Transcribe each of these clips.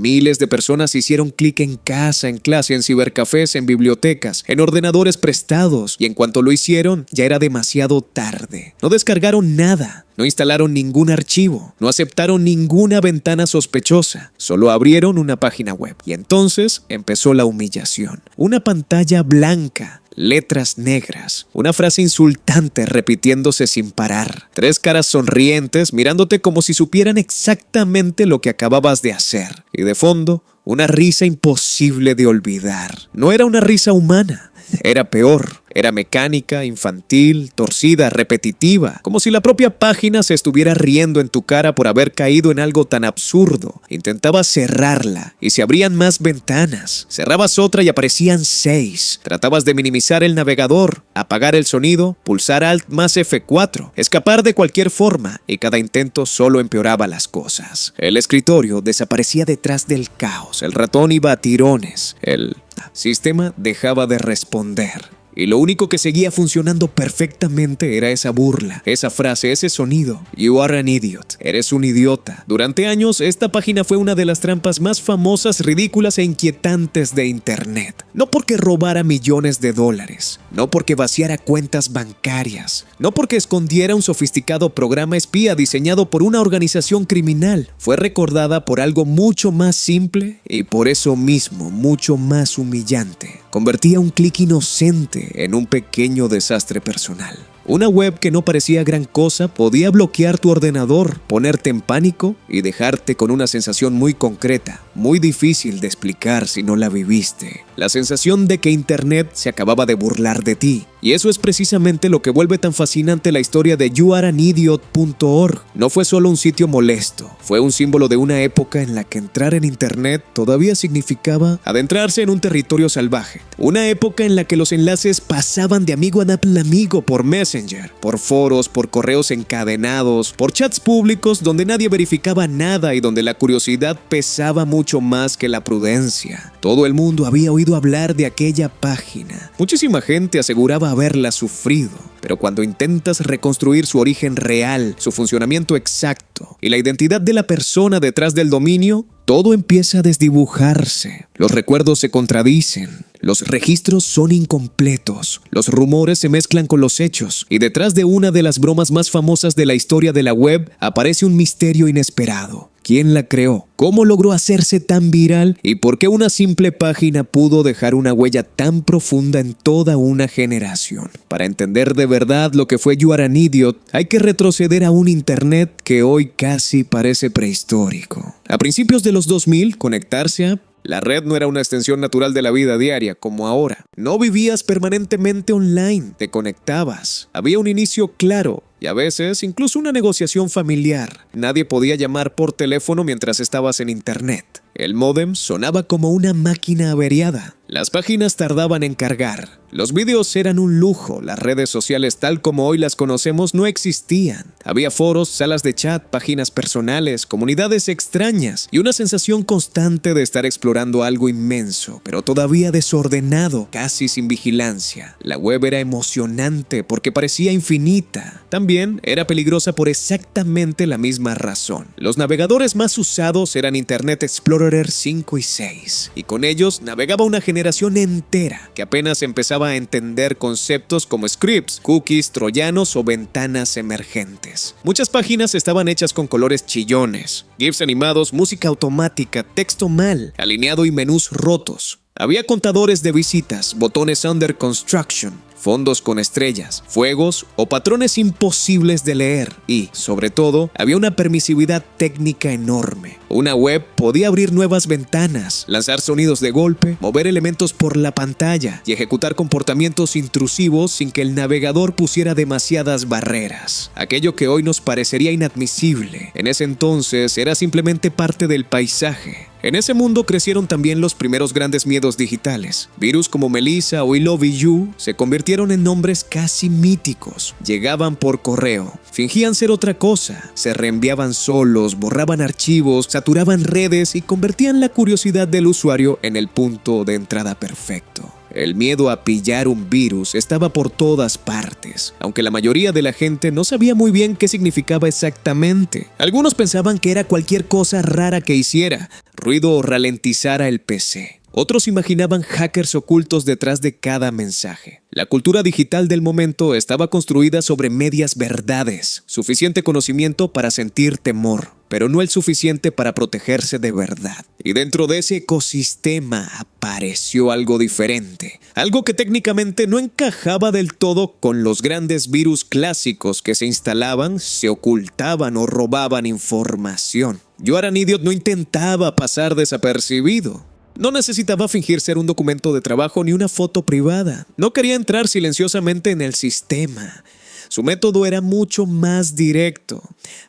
Miles de personas hicieron clic en casa, en clase, en cibercafés, en bibliotecas, en ordenadores prestados, y en cuanto lo hicieron, ya era demasiado tarde. No descargaron nada, no instalaron ningún archivo, no aceptaron ninguna ventana sospechosa, solo abrieron una página web. Y entonces empezó la humillación. Una pantalla blanca, letras negras, una frase insultante repitiéndose sin parar, 3 caras sonrientes mirándote como si supieran exactamente lo que acababas de hacer, y de fondo, una risa imposible de olvidar. No era una risa humana, era peor. Era mecánica, infantil, torcida, repetitiva, como si la propia página se estuviera riendo en tu cara por haber caído en algo tan absurdo. Intentabas cerrarla y se abrían más ventanas. Cerrabas otra y aparecían 6. Tratabas de minimizar el navegador, apagar el sonido, pulsar Alt más F4, escapar de cualquier forma, y cada intento solo empeoraba las cosas. El escritorio desaparecía detrás del caos, el ratón iba a tirones, el sistema dejaba de responder. Y lo único que seguía funcionando perfectamente era esa burla, esa frase, ese sonido. You are an idiot. Eres un idiota. Durante años, esta página fue una de las trampas más famosas, ridículas e inquietantes de Internet. No porque robara millones de dólares, no porque vaciara cuentas bancarias, no porque escondiera un sofisticado programa espía diseñado por una organización criminal. Fue recordada por algo mucho más simple y por eso mismo mucho más humillante. Convertía un clic inocente en un pequeño desastre personal. Una web que no parecía gran cosa podía bloquear tu ordenador, ponerte en pánico y dejarte con una sensación muy concreta, muy difícil de explicar si no la viviste. La sensación de que Internet se acababa de burlar de ti. Y eso es precisamente lo que vuelve tan fascinante la historia de youareanidiot.org. No fue solo un sitio molesto, fue un símbolo de una época en la que entrar en Internet todavía significaba adentrarse en un territorio salvaje. Una época en la que los enlaces pasaban de amigo a amigo por Messenger, por foros, por correos encadenados, por chats públicos donde nadie verificaba nada y donde la curiosidad pesaba mucho más que la prudencia. Todo el mundo había oído hablar de aquella página. Muchísima gente aseguraba haberla sufrido, pero cuando intentas reconstruir su origen real, su funcionamiento exacto y la identidad de la persona detrás del dominio, todo empieza a desdibujarse. Los recuerdos se contradicen, los registros son incompletos, los rumores se mezclan con los hechos, y detrás de una de las bromas más famosas de la historia de la web aparece un misterio inesperado. ¿Quién la creó? ¿Cómo logró hacerse tan viral? ¿Y por qué una simple página pudo dejar una huella tan profunda en toda una generación? Para entender de verdad lo que fue You Are an Idiot, hay que retroceder a un Internet que hoy casi parece prehistórico. A principios de los 2000, conectarse a la red no era una extensión natural de la vida diaria como ahora. No vivías permanentemente online, te conectabas. Había un inicio claro y a veces incluso una negociación familiar. Nadie podía llamar por teléfono mientras estabas en Internet. El módem sonaba como una máquina averiada. Las páginas tardaban en cargar. Los vídeos eran un lujo. Las redes sociales tal como hoy las conocemos no existían. Había foros, salas de chat, páginas personales, comunidades extrañas y una sensación constante de estar explorando algo inmenso, pero todavía desordenado, casi sin vigilancia. La web era emocionante porque parecía infinita. También era peligrosa por exactamente la misma razón. Los navegadores más usados eran Internet Explorer 5 y 6, y con ellos navegaba una generación entera que apenas empezaba a entender conceptos como scripts, cookies, troyanos o ventanas emergentes. Muchas páginas estaban hechas con colores chillones, GIFs animados, música automática, texto mal alineado y menús rotos. Había contadores de visitas, botones under construction, fondos con estrellas, fuegos o patrones imposibles de leer y, sobre todo, había una permisividad técnica enorme. Una web podía abrir nuevas ventanas, lanzar sonidos de golpe, mover elementos por la pantalla y ejecutar comportamientos intrusivos sin que el navegador pusiera demasiadas barreras. Aquello que hoy nos parecería inadmisible, en ese entonces era simplemente parte del paisaje. En ese mundo crecieron también los primeros grandes miedos digitales. Virus como Melissa o I Love You se convirtieron en nombres casi míticos. Llegaban por correo, fingían ser otra cosa, se reenviaban solos, borraban archivos, saturaban redes y convertían la curiosidad del usuario en el punto de entrada perfecto. El miedo a pillar un virus estaba por todas partes, aunque la mayoría de la gente no sabía muy bien qué significaba exactamente. Algunos pensaban que era cualquier cosa rara que hiciera ruido o ralentizara el PC. Otros imaginaban hackers ocultos detrás de cada mensaje. La cultura digital del momento estaba construida sobre medias verdades, suficiente conocimiento para sentir temor, pero no el suficiente para protegerse de verdad. Y dentro de ese ecosistema apareció algo diferente, algo que técnicamente no encajaba del todo con los grandes virus clásicos que se instalaban, se ocultaban o robaban información. YouAreAnIdiot no intentaba pasar desapercibido. No necesitaba fingir ser un documento de trabajo ni una foto privada. No quería entrar silenciosamente en el sistema. Su método era mucho más directo.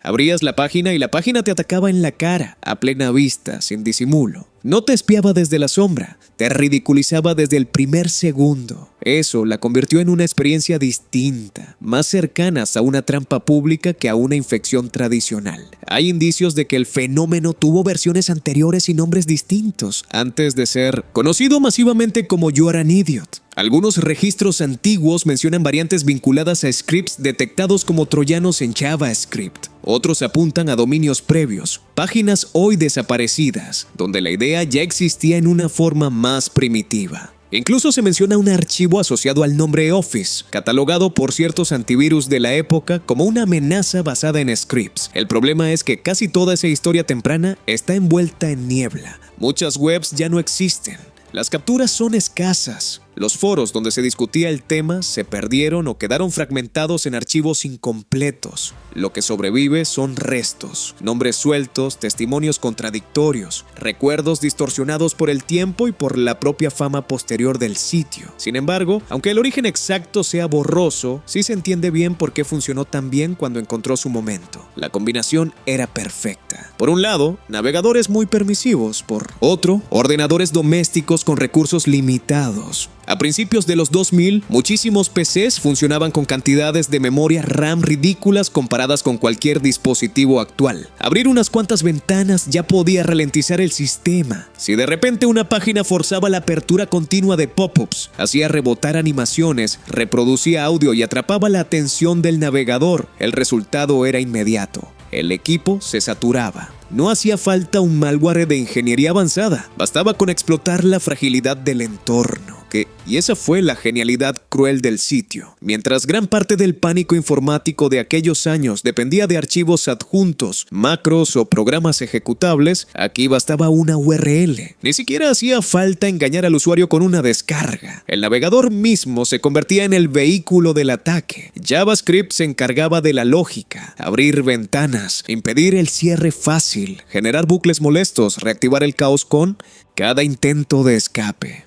Abrías la página y la página te atacaba en la cara, a plena vista, sin disimulo. No te espiaba desde la sombra, te ridiculizaba desde el primer segundo. Eso la convirtió en una experiencia distinta, más cercanas a una trampa pública que a una infección tradicional. Hay indicios de que el fenómeno tuvo versiones anteriores y nombres distintos, antes de ser conocido masivamente como YouAreAnIdiot. Algunos registros antiguos mencionan variantes vinculadas a scripts detectados como troyanos en JavaScript. Otros apuntan a dominios previos, páginas hoy desaparecidas, donde la idea ya existía en una forma más primitiva. Incluso se menciona un archivo asociado al nombre Office, catalogado por ciertos antivirus de la época como una amenaza basada en scripts. El problema es que casi toda esa historia temprana está envuelta en niebla. Muchas webs ya no existen. Las capturas son escasas. Los foros donde se discutía el tema se perdieron o quedaron fragmentados en archivos incompletos. Lo que sobrevive son restos, nombres sueltos, testimonios contradictorios, recuerdos distorsionados por el tiempo y por la propia fama posterior del sitio. Sin embargo, aunque el origen exacto sea borroso, sí se entiende bien por qué funcionó tan bien cuando encontró su momento. La combinación era perfecta. Por un lado, navegadores muy permisivos. Por otro, ordenadores domésticos con recursos limitados. A principios de los 2000, muchísimos PCs funcionaban con cantidades de memoria RAM ridículas comparadas con cualquier dispositivo actual. Abrir unas cuantas ventanas ya podía ralentizar el sistema. Si de repente una página forzaba la apertura continua de pop-ups, hacía rebotar animaciones, reproducía audio y atrapaba la atención del navegador, el resultado era inmediato. El equipo se saturaba. No hacía falta un malware de ingeniería avanzada, bastaba con explotar la fragilidad del entorno. Y esa fue la genialidad cruel del sitio. Mientras gran parte del pánico informático de aquellos años dependía de archivos adjuntos, macros o programas ejecutables, aquí bastaba una URL. Ni siquiera hacía falta engañar al usuario con una descarga. El navegador mismo se convertía en el vehículo del ataque. JavaScript se encargaba de la lógica, abrir ventanas, impedir el cierre fácil, generar bucles molestos, reactivar el caos con cada intento de escape.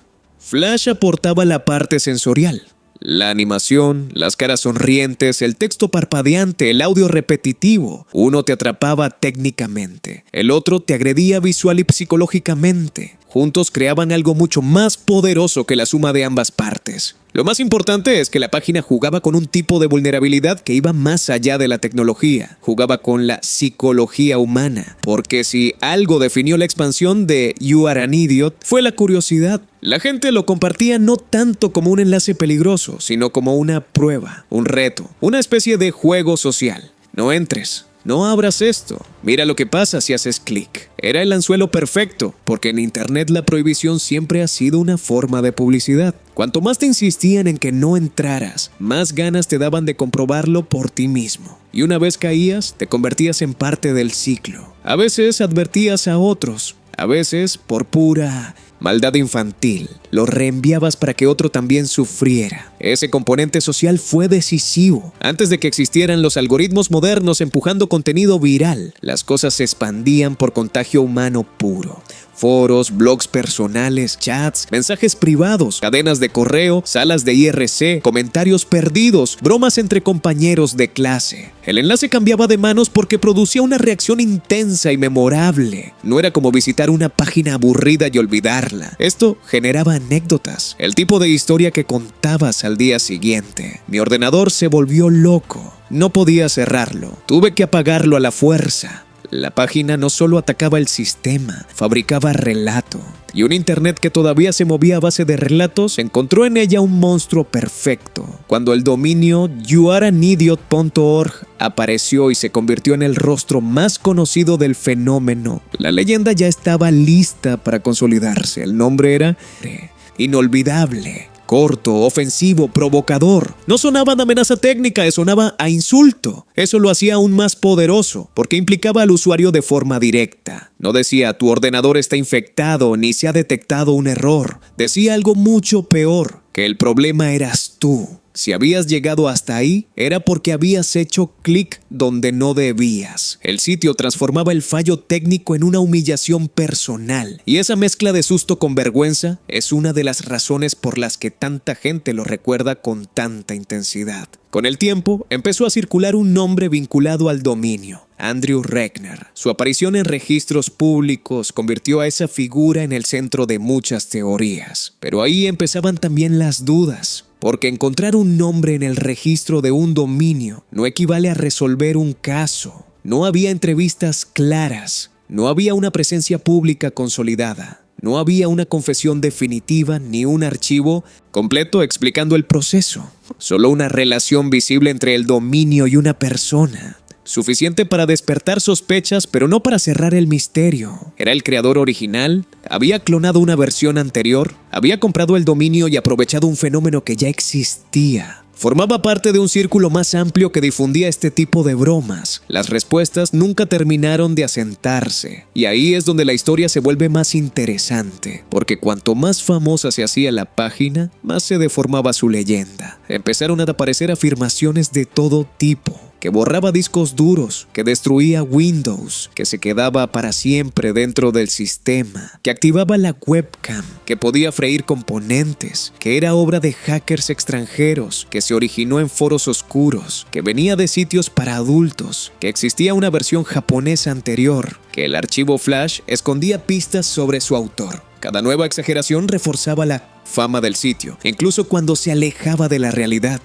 Flash aportaba la parte sensorial, la animación, las caras sonrientes, el texto parpadeante, el audio repetitivo. Uno te atrapaba técnicamente, el otro te agredía visual y psicológicamente. Juntos creaban algo mucho más poderoso que la suma de ambas partes. Lo más importante es que la página jugaba con un tipo de vulnerabilidad que iba más allá de la tecnología. Jugaba con la psicología humana. Porque si algo definió la expansión de YouAreAnIdiot fue la curiosidad. La gente lo compartía no tanto como un enlace peligroso, sino como una prueba, un reto, una especie de juego social. No entres. No abras esto. Mira lo que pasa si haces clic. Era el anzuelo perfecto, porque en internet la prohibición siempre ha sido una forma de publicidad. Cuanto más te insistían en que no entraras, más ganas te daban de comprobarlo por ti mismo. Y una vez caías, te convertías en parte del ciclo. A veces advertías a otros, a veces por pura maldad infantil, lo reenviabas para que otro también sufriera. Ese componente social fue decisivo. Antes de que existieran los algoritmos modernos empujando contenido viral, las cosas se expandían por contagio humano puro. Foros, blogs personales, chats, mensajes privados, cadenas de correo, salas de IRC, comentarios perdidos, bromas entre compañeros de clase. El enlace cambiaba de manos porque producía una reacción intensa y memorable. No era como visitar una página aburrida y olvidarla. Esto generaba anécdotas, el tipo de historia que contabas al día siguiente. Mi ordenador se volvió loco. No podía cerrarlo. Tuve que apagarlo a la fuerza. La página no solo atacaba el sistema, fabricaba relato. Y un internet que todavía se movía a base de relatos encontró en ella un monstruo perfecto. Cuando el dominio youareanidiot.org apareció y se convirtió en el rostro más conocido del fenómeno, la leyenda ya estaba lista para consolidarse. El nombre era inolvidable. Corto, ofensivo, provocador. No sonaba a amenaza técnica, sonaba a insulto. Eso lo hacía aún más poderoso, porque implicaba al usuario de forma directa. No decía, tu ordenador está infectado, ni se ha detectado un error. Decía algo mucho peor, que el problema eras tú. Si habías llegado hasta ahí, era porque habías hecho clic donde no debías. El sitio transformaba el fallo técnico en una humillación personal. Y esa mezcla de susto con vergüenza es una de las razones por las que tanta gente lo recuerda con tanta intensidad. Con el tiempo, empezó a circular un nombre vinculado al dominio: Andrew Regner. Su aparición en registros públicos convirtió a esa figura en el centro de muchas teorías. Pero ahí empezaban también las dudas. Porque encontrar un nombre en el registro de un dominio no equivale a resolver un caso. No había entrevistas claras, no había una presencia pública consolidada, no había una confesión definitiva ni un archivo completo explicando el proceso. Solo una relación visible entre el dominio y una persona. Suficiente para despertar sospechas, pero no para cerrar el misterio. ¿Era el creador original? ¿Había clonado una versión anterior? ¿Había comprado el dominio y aprovechado un fenómeno que ya existía? Formaba parte de un círculo más amplio que difundía este tipo de bromas. Las respuestas nunca terminaron de asentarse. Y ahí es donde la historia se vuelve más interesante. Porque cuanto más famosa se hacía la página, más se deformaba su leyenda. Empezaron a aparecer afirmaciones de todo tipo. Que borraba discos duros, que destruía Windows, que se quedaba para siempre dentro del sistema, que activaba la webcam, que podía freír componentes, que era obra de hackers extranjeros, que se originó en foros oscuros, que venía de sitios para adultos, que existía una versión japonesa anterior, que el archivo Flash escondía pistas sobre su autor. Cada nueva exageración reforzaba la fama del sitio, incluso cuando se alejaba de la realidad.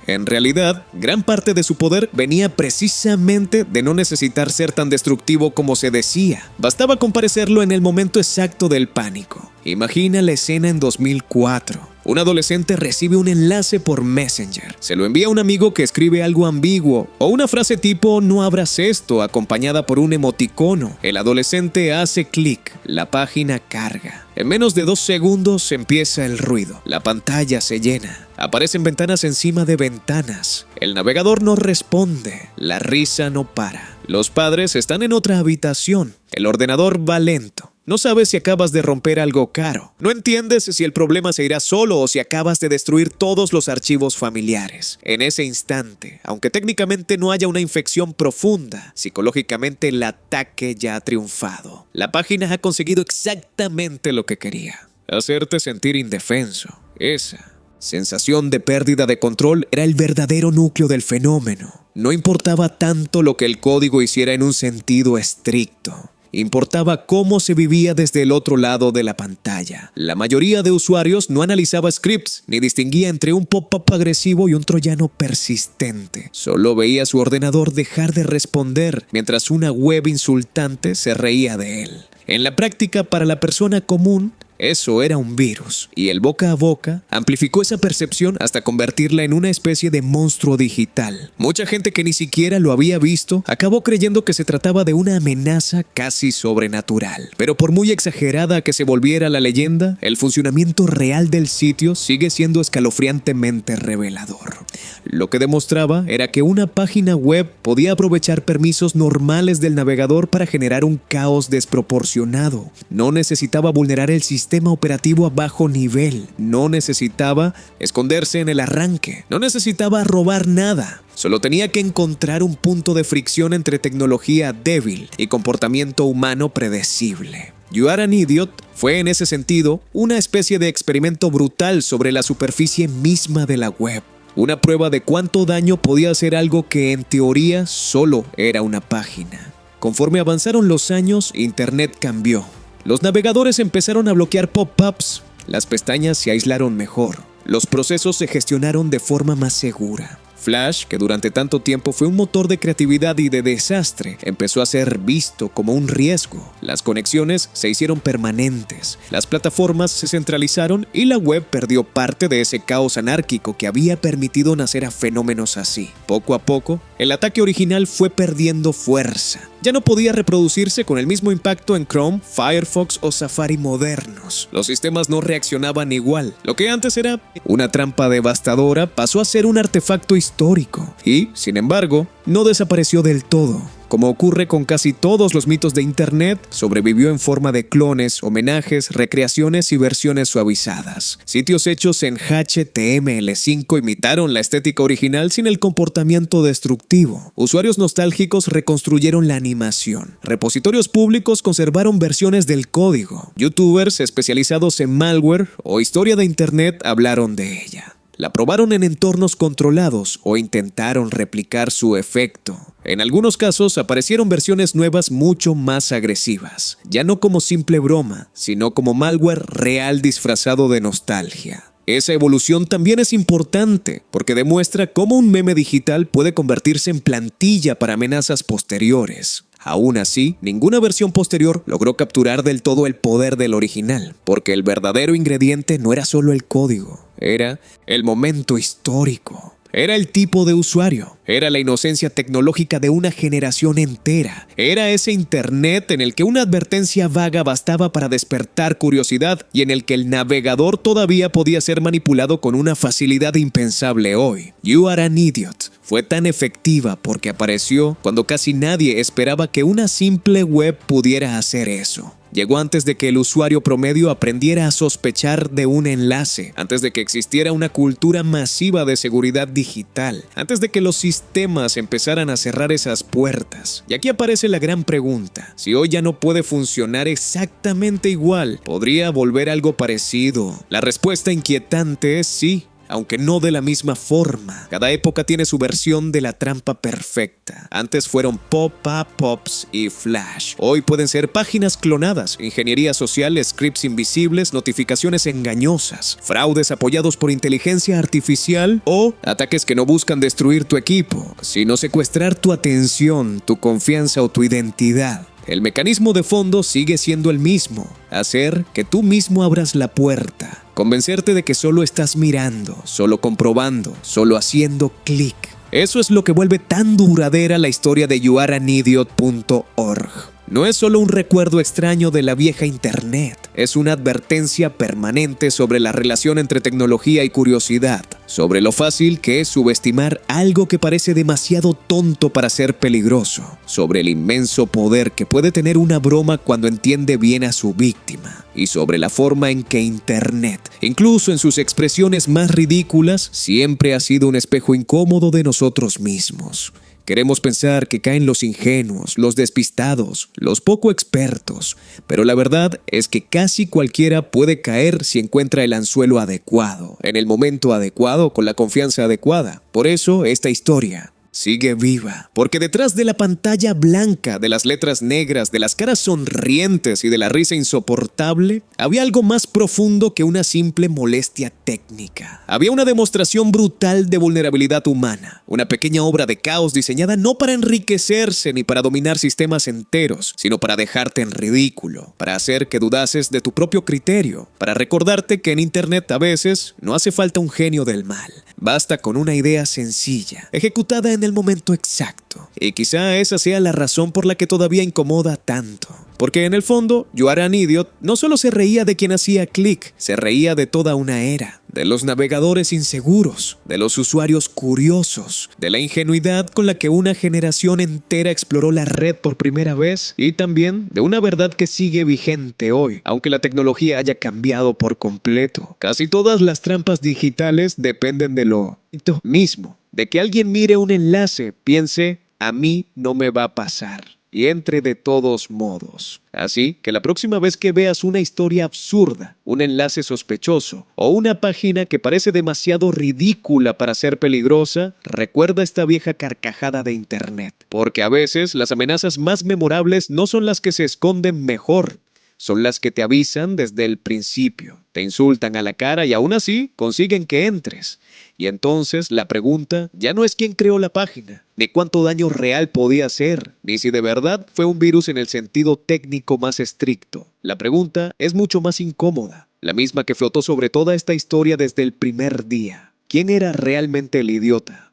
En realidad, gran parte de su poder venía precisamente de no necesitar ser tan destructivo como se decía. Bastaba comparecerlo en el momento exacto del pánico. Imagina la escena en 2004. Un adolescente recibe un enlace por Messenger. Se lo envía a un amigo que escribe algo ambiguo o una frase tipo "no abras esto", acompañada por un emoticono. El adolescente hace clic. La página carga. En menos de 2 segundos empieza el ruido. La pantalla se llena. Aparecen ventanas encima de ventanas. El navegador no responde. La risa no para. Los padres están en otra habitación. El ordenador va lento. No sabes si acabas de romper algo caro. No entiendes si el problema se irá solo o si acabas de destruir todos los archivos familiares. En ese instante, aunque técnicamente no haya una infección profunda, psicológicamente el ataque ya ha triunfado. La página ha conseguido exactamente lo que quería: hacerte sentir indefenso. Esa sensación de pérdida de control era el verdadero núcleo del fenómeno. No importaba tanto lo que el código hiciera en un sentido estricto. Importaba cómo se vivía desde el otro lado de la pantalla. La mayoría de usuarios no analizaba scripts, ni distinguía entre un pop-up agresivo y un troyano persistente. Solo veía su ordenador dejar de responder, mientras una web insultante se reía de él. En la práctica, para la persona común, eso era un virus, y el boca a boca amplificó esa percepción hasta convertirla en una especie de monstruo digital. Mucha gente que ni siquiera lo había visto acabó creyendo que se trataba de una amenaza casi sobrenatural. Pero por muy exagerada que se volviera la leyenda, el funcionamiento real del sitio sigue siendo escalofriantemente revelador. Lo que demostraba era que una página web podía aprovechar permisos normales del navegador para generar un caos desproporcionado. No necesitaba vulnerar el sistema operativo a bajo nivel. No necesitaba esconderse en el arranque. No necesitaba robar nada. Solo tenía que encontrar un punto de fricción entre tecnología débil y comportamiento humano predecible. You Are an Idiot fue en ese sentido una especie de experimento brutal sobre la superficie misma de la web. Una prueba de cuánto daño podía hacer algo que en teoría solo era una página. Conforme avanzaron los años, Internet cambió. Los navegadores empezaron a bloquear pop-ups. Las pestañas se aislaron mejor. Los procesos se gestionaron de forma más segura. Flash, que durante tanto tiempo fue un motor de creatividad y de desastre, empezó a ser visto como un riesgo. Las conexiones se hicieron permanentes, las plataformas se centralizaron y la web perdió parte de ese caos anárquico que había permitido nacer a fenómenos así. Poco a poco, el ataque original fue perdiendo fuerza. Ya no podía reproducirse con el mismo impacto en Chrome, Firefox o Safari modernos. Los sistemas no reaccionaban igual. Lo que antes era una trampa devastadora pasó a ser un artefacto histórico y, sin embargo, no desapareció del todo. Como ocurre con casi todos los mitos de Internet, sobrevivió en forma de clones, homenajes, recreaciones y versiones suavizadas. Sitios hechos en HTML5 imitaron la estética original sin el comportamiento destructivo. Usuarios nostálgicos reconstruyeron la animación. Repositorios públicos conservaron versiones del código. YouTubers especializados en malware o historia de Internet hablaron de ella. La probaron en entornos controlados o intentaron replicar su efecto. En algunos casos aparecieron versiones nuevas mucho más agresivas, ya no como simple broma, sino como malware real disfrazado de nostalgia. Esa evolución también es importante porque demuestra cómo un meme digital puede convertirse en plantilla para amenazas posteriores. Aún así, ninguna versión posterior logró capturar del todo el poder del original, porque el verdadero ingrediente no era solo el código, era el momento histórico. Era el tipo de usuario, era la inocencia tecnológica de una generación entera, era ese Internet en el que una advertencia vaga bastaba para despertar curiosidad y en el que el navegador todavía podía ser manipulado con una facilidad impensable hoy. You Are an Idiot fue tan efectiva porque apareció cuando casi nadie esperaba que una simple web pudiera hacer eso. Llegó antes de que el usuario promedio aprendiera a sospechar de un enlace, antes de que existiera una cultura masiva de seguridad digital, antes de que los sistemas empezaran a cerrar esas puertas. Y aquí aparece la gran pregunta: si hoy ya no puede funcionar exactamente igual, ¿podría volver algo parecido? La respuesta inquietante es sí. Aunque no de la misma forma. Cada época tiene su versión de la trampa perfecta. Antes fueron pop-up, pops y flash. Hoy pueden ser páginas clonadas, ingeniería social, scripts invisibles, notificaciones engañosas, fraudes apoyados por inteligencia artificial o ataques que no buscan destruir tu equipo, sino secuestrar tu atención, tu confianza o tu identidad. El mecanismo de fondo sigue siendo el mismo: hacer que tú mismo abras la puerta, convencerte de que solo estás mirando, solo comprobando, solo haciendo clic. Eso es lo que vuelve tan duradera la historia de youareanidiot.org. No es solo un recuerdo extraño de la vieja Internet, es una advertencia permanente sobre la relación entre tecnología y curiosidad, sobre lo fácil que es subestimar algo que parece demasiado tonto para ser peligroso, sobre el inmenso poder que puede tener una broma cuando entiende bien a su víctima, y sobre la forma en que Internet, incluso en sus expresiones más ridículas, siempre ha sido un espejo incómodo de nosotros mismos. Queremos pensar que caen los ingenuos, los despistados, los poco expertos, pero la verdad es que casi cualquiera puede caer si encuentra el anzuelo adecuado, en el momento adecuado, con la confianza adecuada. Por eso, esta historia sigue viva, porque detrás de la pantalla blanca, de las letras negras, de las caras sonrientes y de la risa insoportable, había algo más profundo que una simple molestia técnica. Había una demostración brutal de vulnerabilidad humana, una pequeña obra de caos diseñada no para enriquecerse ni para dominar sistemas enteros, sino para dejarte en ridículo, para hacer que dudases de tu propio criterio, para recordarte que en Internet a veces no hace falta un genio del mal. Basta con una idea sencilla, ejecutada en el momento exacto. Y quizá esa sea la razón por la que todavía incomoda tanto. Porque en el fondo, You Are an Idiot no solo se reía de quien hacía clic, se reía de toda una era, de los navegadores inseguros, de los usuarios curiosos, de la ingenuidad con la que una generación entera exploró la red por primera vez y también de una verdad que sigue vigente hoy, aunque la tecnología haya cambiado por completo. Casi todas las trampas digitales dependen de lo mismo, de que alguien mire un enlace, piense, a mí no me va a pasar, y entre de todos modos. Así que la próxima vez que veas una historia absurda, un enlace sospechoso o una página que parece demasiado ridícula para ser peligrosa, recuerda esta vieja carcajada de Internet. Porque a veces las amenazas más memorables no son las que se esconden mejor, son las que te avisan desde el principio, te insultan a la cara y aún así consiguen que entres. Y entonces la pregunta ya no es quién creó la página, ni cuánto daño real podía hacer, ni si de verdad fue un virus en el sentido técnico más estricto. La pregunta es mucho más incómoda, la misma que flotó sobre toda esta historia desde el primer día. ¿Quién era realmente el idiota?